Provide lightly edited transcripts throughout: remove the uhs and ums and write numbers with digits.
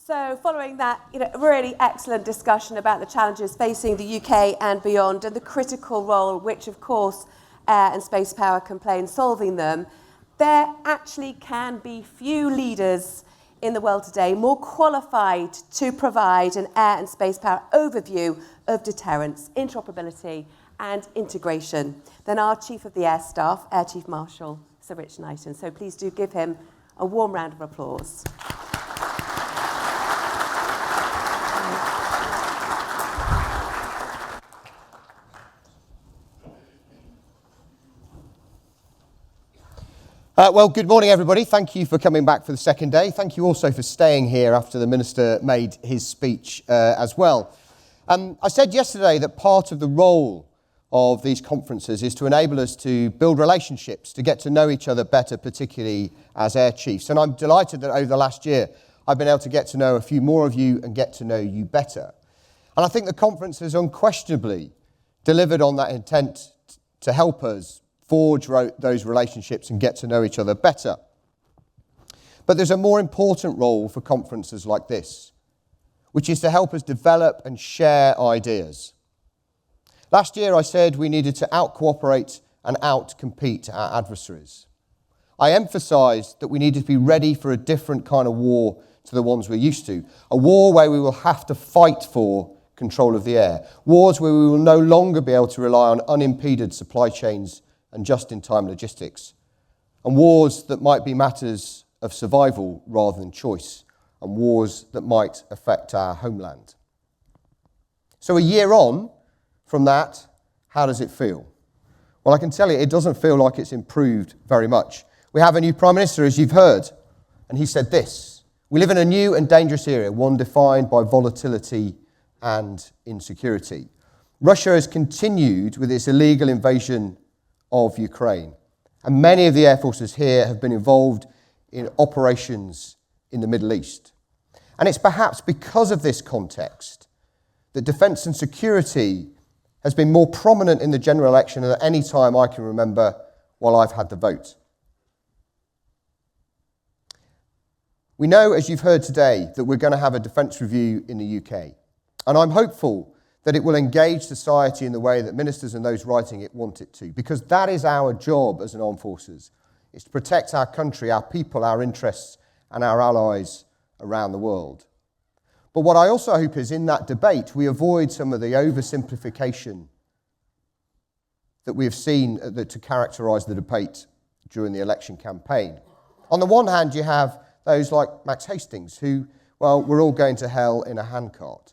So following that, really excellent discussion about the challenges facing the UK and beyond and the critical role which, of course, air and space power can play in solving them, there actually can be few leaders in the world today more qualified to provide an air and space power overview of deterrence, interoperability and integration than our Chief of the Air Staff, Air Chief Marshal, Sir Rich Knighton. So please do give him a warm round of applause. Well, good morning, everybody. Thank you for coming back for the second day. Thank you also for staying here after the Minister made his speech as well. I said yesterday that part of the role of these conferences is to enable us to build relationships, to get to know each other better, particularly as Air Chiefs. And I'm delighted that over the last year, I've been able to get to know a few more of you and get to know you better. And I think the conference has unquestionably delivered on that intent to help us forge those relationships and get to know each other better. But there's a more important role for conferences like this, which is to help us develop and share ideas. Last year I said we needed to out-cooperate and out-compete our adversaries. I emphasised that we needed to be ready for a different kind of war to the ones we're used to, a war where we will have to fight for control of the air, wars where we will no longer be able to rely on unimpeded supply chains and just-in-time logistics, and wars that might be matters of survival rather than choice, and wars that might affect our homeland. So a year on from that, how does it feel? Well, I can tell you, it doesn't feel like it's improved very much. We have a new Prime Minister, as you've heard, and he said this: we live in a new and dangerous era, one defined by volatility and insecurity. Russia has continued with its illegal invasion of Ukraine. And many of the air forces here have been involved in operations in the Middle East. And it's perhaps because of this context that defence and security has been more prominent in the general election than at any time I can remember while I've had the vote. We know, as you've heard today, that we're going to have a defence review in the UK. And I'm hopeful that it will engage society in the way that ministers and those writing it want it to, because that is our job as an armed forces, is to protect our country, our people, our interests, and our allies around the world. But what I also hope is in that debate, we avoid some of the oversimplification that we have seen to characterise the debate during the election campaign. On the one hand, you have those like Max Hastings, who, well, we're all going to hell in a handcart.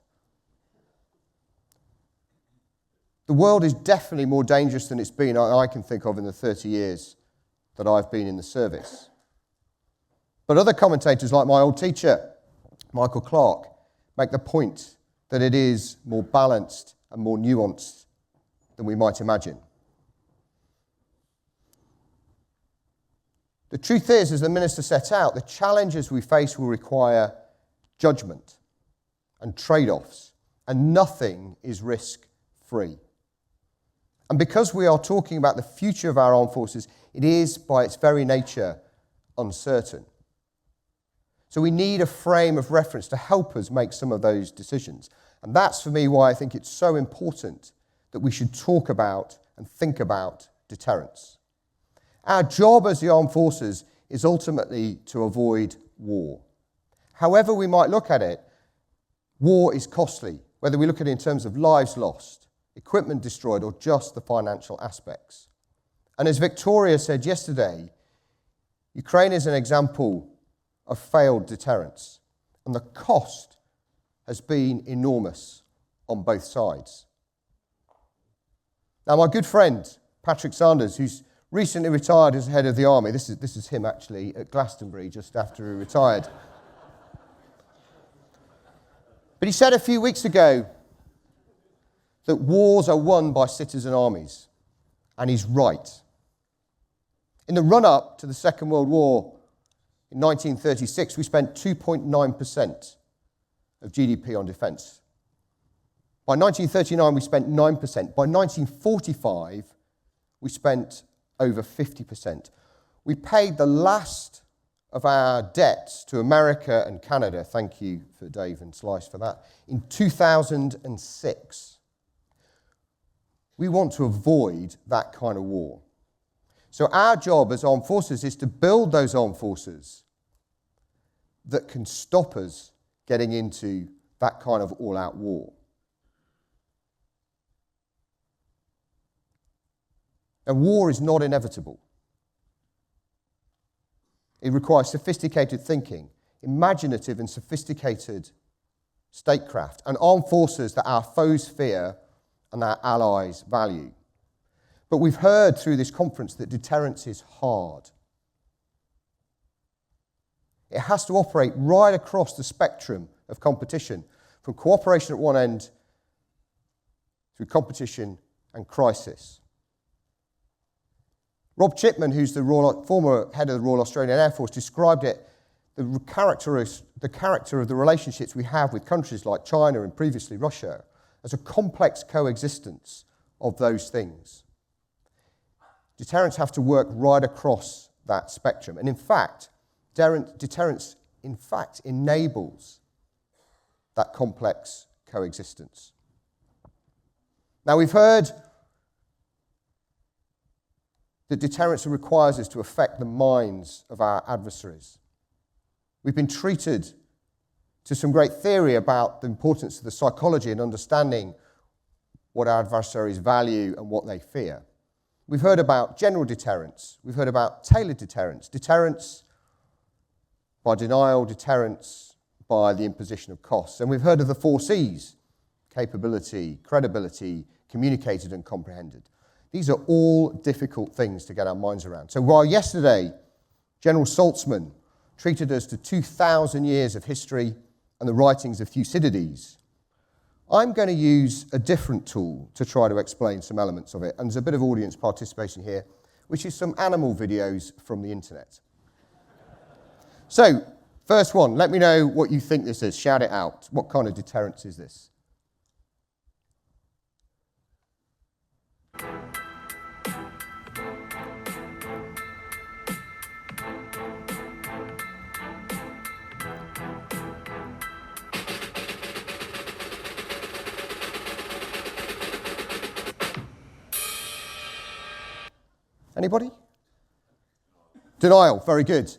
The world is definitely more dangerous than it's been, I can think of, in the 30 years that I've been in the service. But other commentators, like my old teacher, Michael Clarke, make the point that it is more balanced and more nuanced than we might imagine. The truth is, as the Minister set out, the challenges we face will require judgment and trade-offs, and nothing is risk-free. And because we are talking about the future of our armed forces, it is, by its very nature, uncertain. So we need a frame of reference to help us make some of those decisions. And that's, for me, why I think it's so important that we should talk about and think about deterrence. Our job as the armed forces is ultimately to avoid war. However we might look at it, war is costly, whether we look at it in terms of lives lost, equipment destroyed, or just the financial aspects. And as Victoria said yesterday, Ukraine is an example of failed deterrence, and the cost has been enormous on both sides. Now, my good friend, Patrick Sanders, who's recently retired as head of the army, this is him actually at Glastonbury just after he retired. But he said a few weeks ago that wars are won by citizen armies, and he's right. In the run-up to the Second World War in 1936, we spent 2.9% of GDP on defence. By 1939, we spent 9%. By 1945, we spent over 50%. We paid the last of our debts to America and Canada, thank you for Dave and Slice for that, in 2006. We want to avoid that kind of war. So our job as armed forces is to build those armed forces that can stop us getting into that kind of all-out war. And war is not inevitable. It requires sophisticated thinking, imaginative and sophisticated statecraft, and armed forces that our foes fear and our allies value. But we've heard through this conference that deterrence is hard. It has to operate right across the spectrum of competition, from cooperation at one end through competition and crisis. Rob Chipman, who's the former head of the Royal Australian Air Force, described it, the character of the relationships we have with countries like China and previously Russia, as a complex coexistence of those things. Deterrence have to work right across that spectrum. And in fact, deterrence enables that complex coexistence. Now, we've heard that deterrence requires us to affect the minds of our adversaries. We've been treated to some great theory about the importance of the psychology and understanding what our adversaries value and what they fear. We've heard about general deterrence. We've heard about tailored deterrence. Deterrence by denial, deterrence by the imposition of costs. And we've heard of the 4 Cs: capability, credibility, communicated and comprehended. These are all difficult things to get our minds around. So while yesterday General Saltzman treated us to 2,000 years of history and the writings of Thucydides, I'm going to use a different tool to try to explain some elements of it. And there's a bit of audience participation here, which is some animal videos from the internet. So, first one, let me know what you think this is. Shout it out. What kind of deterrence is this? Anybody? Denial, very good.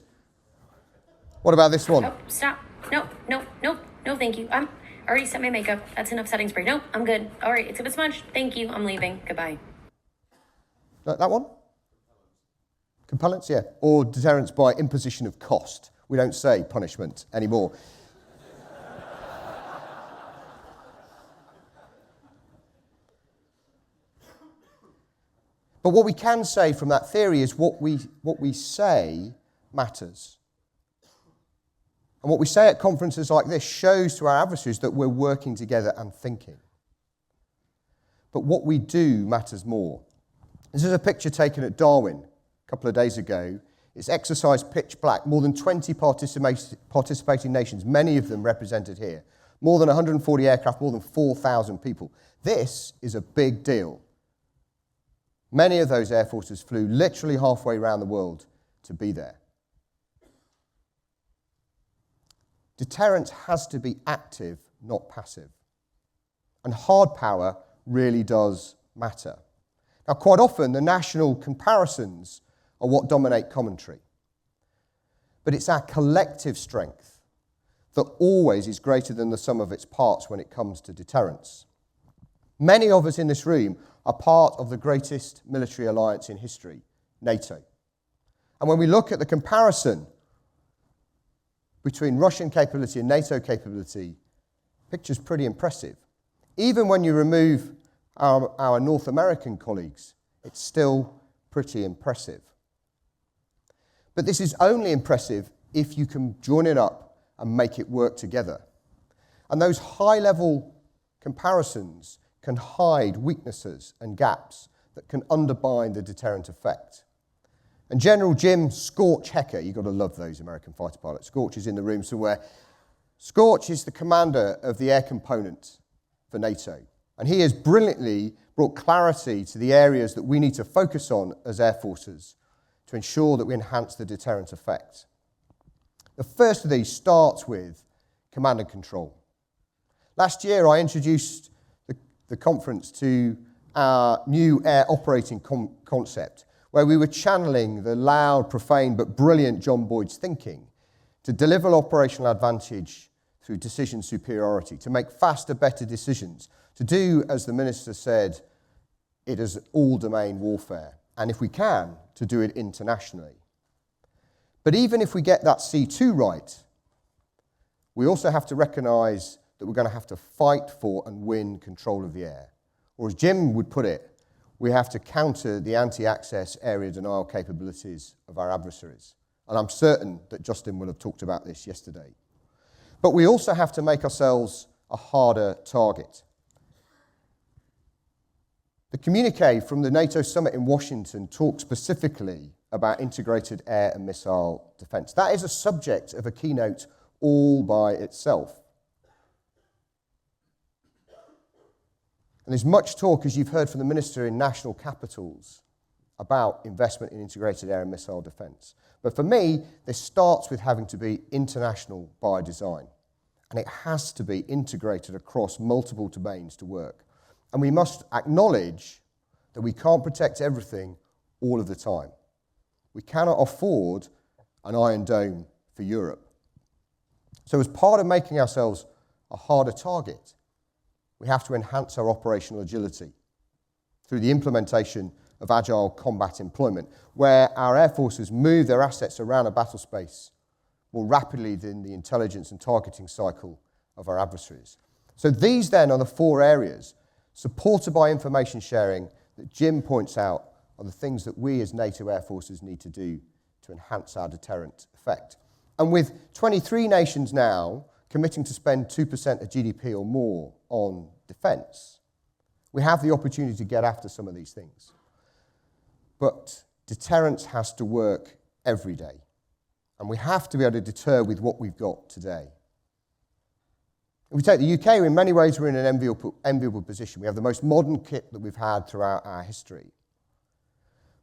What about this one? Oh, stop. No, thank you. I already set my makeup. That's enough setting spray. Nope, I'm good. All right, it's a bit smudged. Thank you, I'm leaving. Goodbye. That one? Compellence, yeah. Or deterrence by imposition of cost. We don't say punishment anymore. But what we can say from that theory is what we say matters. And what we say at conferences like this shows to our adversaries that we're working together and thinking. But what we do matters more. This is a picture taken at Darwin a couple of days ago. It's exercise pitch black. More than 20 participating nations, many of them represented here. More than 140 aircraft, more than 4,000 people. This is a big deal. Many of those air forces flew literally halfway around the world to be there. Deterrence has to be active, not passive. And hard power really does matter. Now, quite often, the national comparisons are what dominate commentary. But it's our collective strength that always is greater than the sum of its parts when it comes to deterrence. Many of us in this room are part of the greatest military alliance in history, NATO. And when we look at the comparison between Russian capability and NATO capability, the picture's pretty impressive. Even when you remove our North American colleagues, it's still pretty impressive. But this is only impressive if you can join it up and make it work together. And those high-level comparisons can hide weaknesses and gaps that can undermine the deterrent effect. And General Jim Scorch Hecker, you've got to love those American fighter pilots. Scorch is in the room somewhere. Scorch is the commander of the air component for NATO. And he has brilliantly brought clarity to the areas that we need to focus on as air forces to ensure that we enhance the deterrent effect. The first of these starts with command and control. Last year, I introduced the conference to our new air operating concept, where we were channeling the loud, profane, but brilliant John Boyd's thinking to deliver operational advantage through decision superiority, to make faster, better decisions, to do, as the Minister said, it is all-domain warfare, and if we can, to do it internationally. But even if we get that C2 right, we also have to recognise that we're going to have to fight for and win control of the air. Or as Jim would put it, we have to counter the anti-access area denial capabilities of our adversaries. And I'm certain that Justin will have talked about this yesterday. But we also have to make ourselves a harder target. The communique from the NATO summit in Washington talks specifically about integrated air and missile defence. That is a subject of a keynote all by itself. And there's much talk, as you've heard from the Minister, in national capitals about investment in integrated air and missile defence. But for me, this starts with having to be international by design. And it has to be integrated across multiple domains to work. And we must acknowledge that we can't protect everything all of the time. We cannot afford an Iron Dome for Europe. So as part of making ourselves a harder target, we have to enhance our operational agility through the implementation of agile combat employment, where our air forces move their assets around a battle space more rapidly than the intelligence and targeting cycle of our adversaries. So these then are the 4 areas, supported by information sharing, that Jim points out are the things that we as NATO air forces need to do to enhance our deterrent effect. And with 23 nations now committing to spend 2% of GDP or more on defence, we have the opportunity to get after some of these things. But deterrence has to work every day. And we have to be able to deter with what we've got today. If we take the UK, in many ways we're in an enviable position. We have the most modern kit that we've had throughout our history.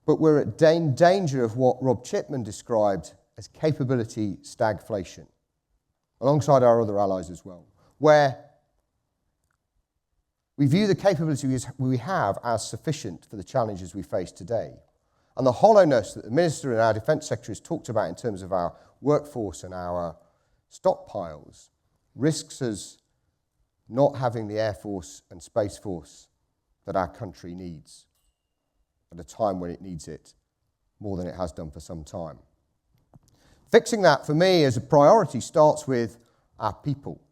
But we're at danger of what Rob Chipman described as capability stagflation, alongside our other allies as well, where we view the capabilities we have as sufficient for the challenges we face today. And the hollowness that the Minister and our Defence Secretary has talked about in terms of our workforce and our stockpiles risks us not having the Air Force and Space Force that our country needs at a time when it needs it more than it has done for some time. Fixing that, for me, as a priority, starts with our people.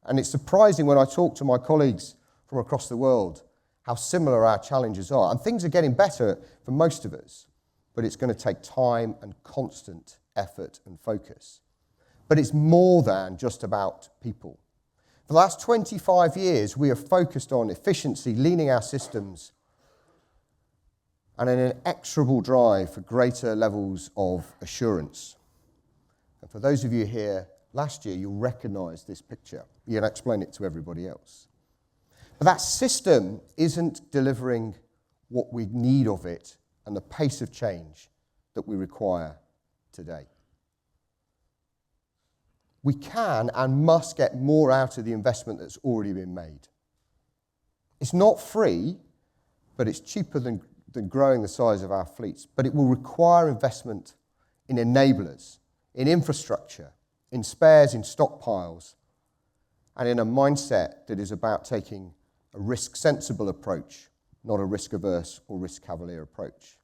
And it's surprising when I talk to my colleagues from across the world how similar our challenges are. And things are getting better for most of us, but it's going to take time and constant effort and focus. But it's more than just about people. For the last 25 years, we have focused on efficiency, leaning our systems, and an inexorable drive for greater levels of assurance. And for those of you here last year, you'll recognise this picture. You'll explain it to everybody else. But that system isn't delivering what we need of it and the pace of change that we require today. We can and must get more out of the investment that's already been made. It's not free, but it's cheaper than growing the size of our fleets. But it will require investment in enablers, in infrastructure, in spares, in stockpiles, and in a mindset that is about taking a risk-sensible approach, not a risk-averse or risk-cavalier approach.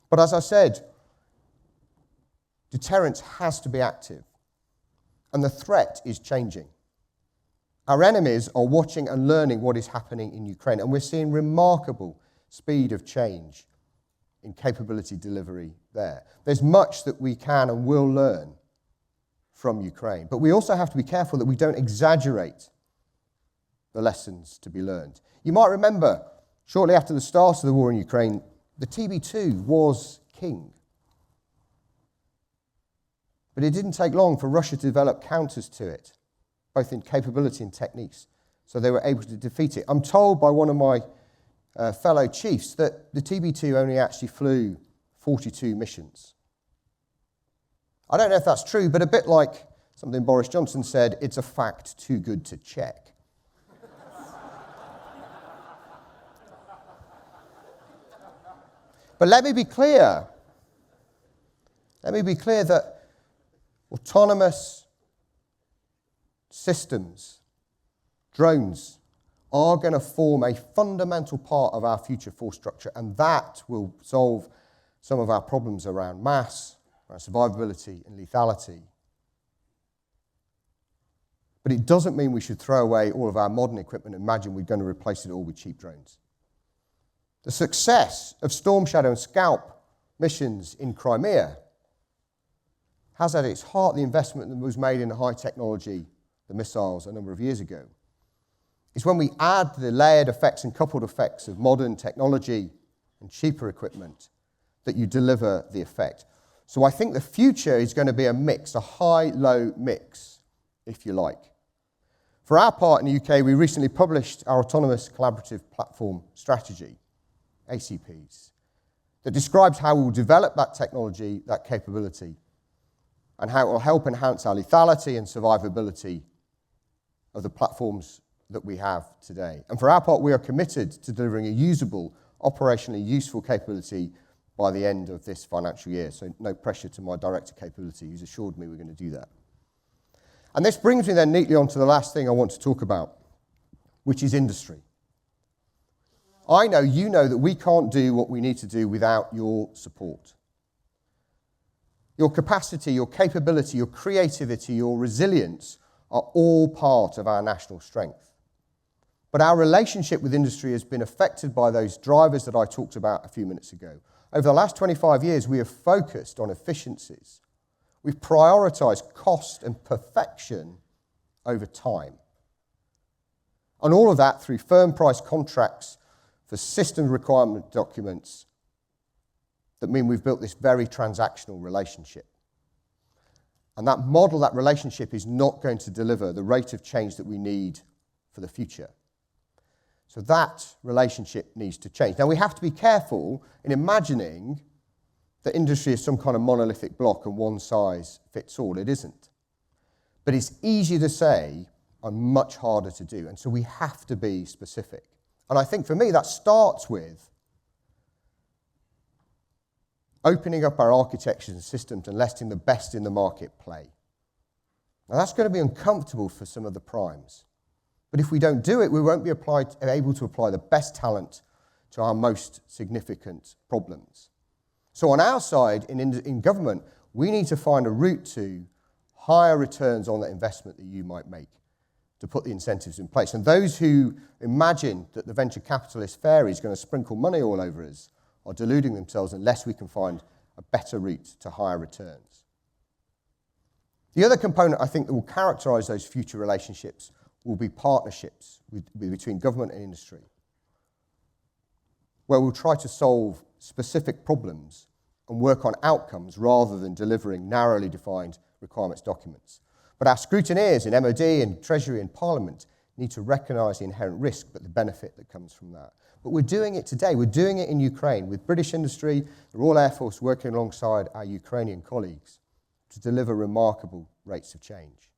But as I said, deterrence has to be active, and the threat is changing. Our enemies are watching and learning what is happening in Ukraine, and we're seeing remarkable speed of change in capability delivery there. There's much that we can and will learn from Ukraine, but we also have to be careful that we don't exaggerate the lessons to be learned. You might remember, shortly after the start of the war in Ukraine, the TB2 was king. But it didn't take long for Russia to develop counters to it, both in capability and techniques, so they were able to defeat it. I'm told by one of my fellow chiefs that the TB2 only actually flew 42 missions. I don't know if that's true, but a bit like something Boris Johnson said, it's a fact too good to check. But let me be clear. Let me be clear that autonomous systems, drones, are going to form a fundamental part of our future force structure, and that will solve some of our problems around mass, around survivability and lethality. But it doesn't mean we should throw away all of our modern equipment and imagine we're going to replace it all with cheap drones. The success of Storm Shadow and Scalp missions in Crimea has at its heart the investment that was made in the high technology, the missiles, a number of years ago. It's when we add the layered effects and coupled effects of modern technology and cheaper equipment that you deliver the effect. So I think the future is going to be a mix, a high-low mix, if you like. For our part in the UK, we recently published our Autonomous Collaborative Platform Strategy, ACPs, that describes how we will develop that technology, that capability, and how it will help enhance our lethality and survivability of the platforms that we have today. And for our part, we are committed to delivering a usable, operationally useful capability by the end of this financial year. So no pressure to my director capability, who's assured me we're going to do that. And this brings me then neatly on to the last thing I want to talk about, which is industry. I know, you know, that we can't do what we need to do without your support. Your capacity, your capability, your creativity, your resilience are all part of our national strength. But our relationship with industry has been affected by those drivers that I talked about a few minutes ago. Over the last 25 years, we have focused on efficiencies. We've prioritized cost and perfection over time. And all of that through firm price contracts for system requirement documents that mean we've built this very transactional relationship. And that model, that relationship is not going to deliver the rate of change that we need for the future. So that relationship needs to change. Now, we have to be careful in imagining that industry is some kind of monolithic block and one size fits all. It isn't. But it's easier to say and much harder to do. And so we have to be specific. And I think for me, that starts with opening up our architectures and systems and letting the best in the market play. Now, that's going to be uncomfortable for some of the primes. But if we don't do it, we won't be able to apply the best talent to our most significant problems. So on our side, in government, we need to find a route to higher returns on that investment that you might make to put the incentives in place. And those who imagine that the venture capitalist fairy is going to sprinkle money all over us are deluding themselves unless we can find a better route to higher returns. The other component I think that will characterize those future relationships will be partnerships between government and industry, where we'll try to solve specific problems and work on outcomes rather than delivering narrowly defined requirements documents. But our scrutineers in MOD and Treasury and Parliament need to recognise the inherent risk, but the benefit that comes from that. But we're doing it today. We're doing it in Ukraine with British industry, the Royal Air Force working alongside our Ukrainian colleagues to deliver remarkable rates of change.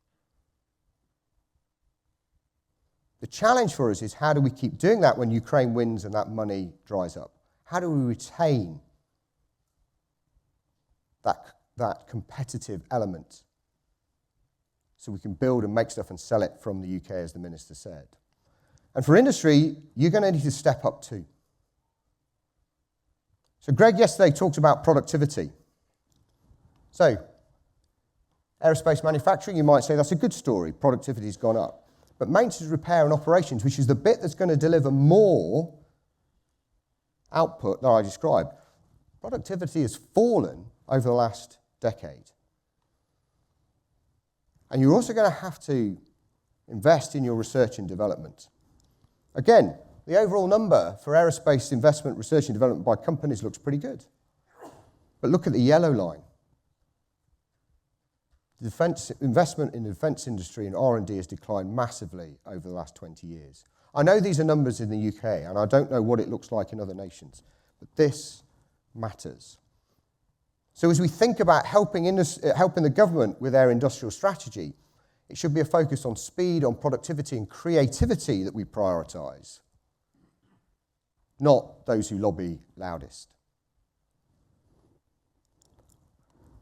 The challenge for us is how do we keep doing that when Ukraine wins and that money dries up? How do we retain that competitive element so we can build and make stuff and sell it from the UK, as the Minister said? And for industry, you're going to need to step up too. So Greg yesterday talked about productivity. So aerospace manufacturing, you might say that's a good story. Productivity's gone up. But maintenance, repair, and operations, which is the bit that's going to deliver more output that I described, productivity has fallen over the last decade. And you're also going to have to invest in your research and development. Again, the overall number for aerospace investment, research and development by companies looks pretty good. But look at the yellow line. Defense investment in the defence industry and R&D has declined massively over the last 20 years. I know these are numbers in the UK, and I don't know what it looks like in other nations, but this matters. So as we think about helping the government with their industrial strategy, it should be a focus on speed, on productivity and creativity that we prioritise, not those who lobby loudest.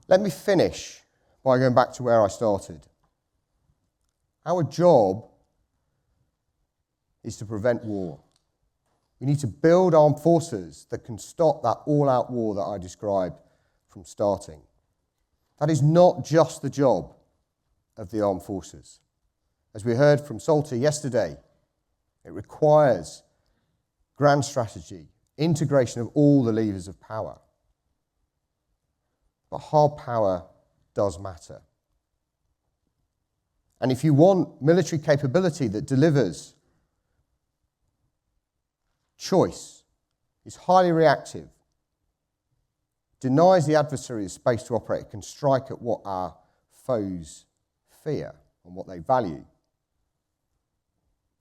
Let me finish by going back to where I started. Our job is to prevent war. We need to build armed forces that can stop that all-out war that I described from starting. That is not just the job of the armed forces. As we heard from Salty yesterday, it requires grand strategy, integration of all the levers of power. But hard power does matter. And if you want military capability that delivers choice, is highly reactive, denies the adversary the space to operate, can strike at what our foes fear and what they value,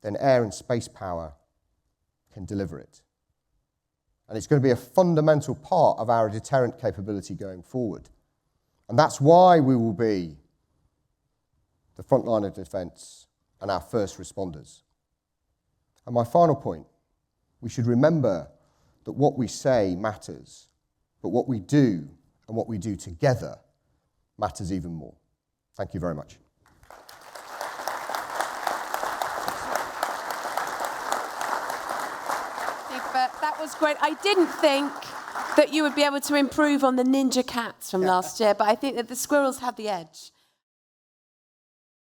then air and space power can deliver it. And it's going to be a fundamental part of our deterrent capability going forward. And that's why we will be the front line of defence and our first responders. And my final point, we should remember that what we say matters, but what we do and what we do together matters even more. Thank you very much. That was great. I didn't think that you would be able to improve on the ninja cats from last year, but I think that the squirrels have the edge.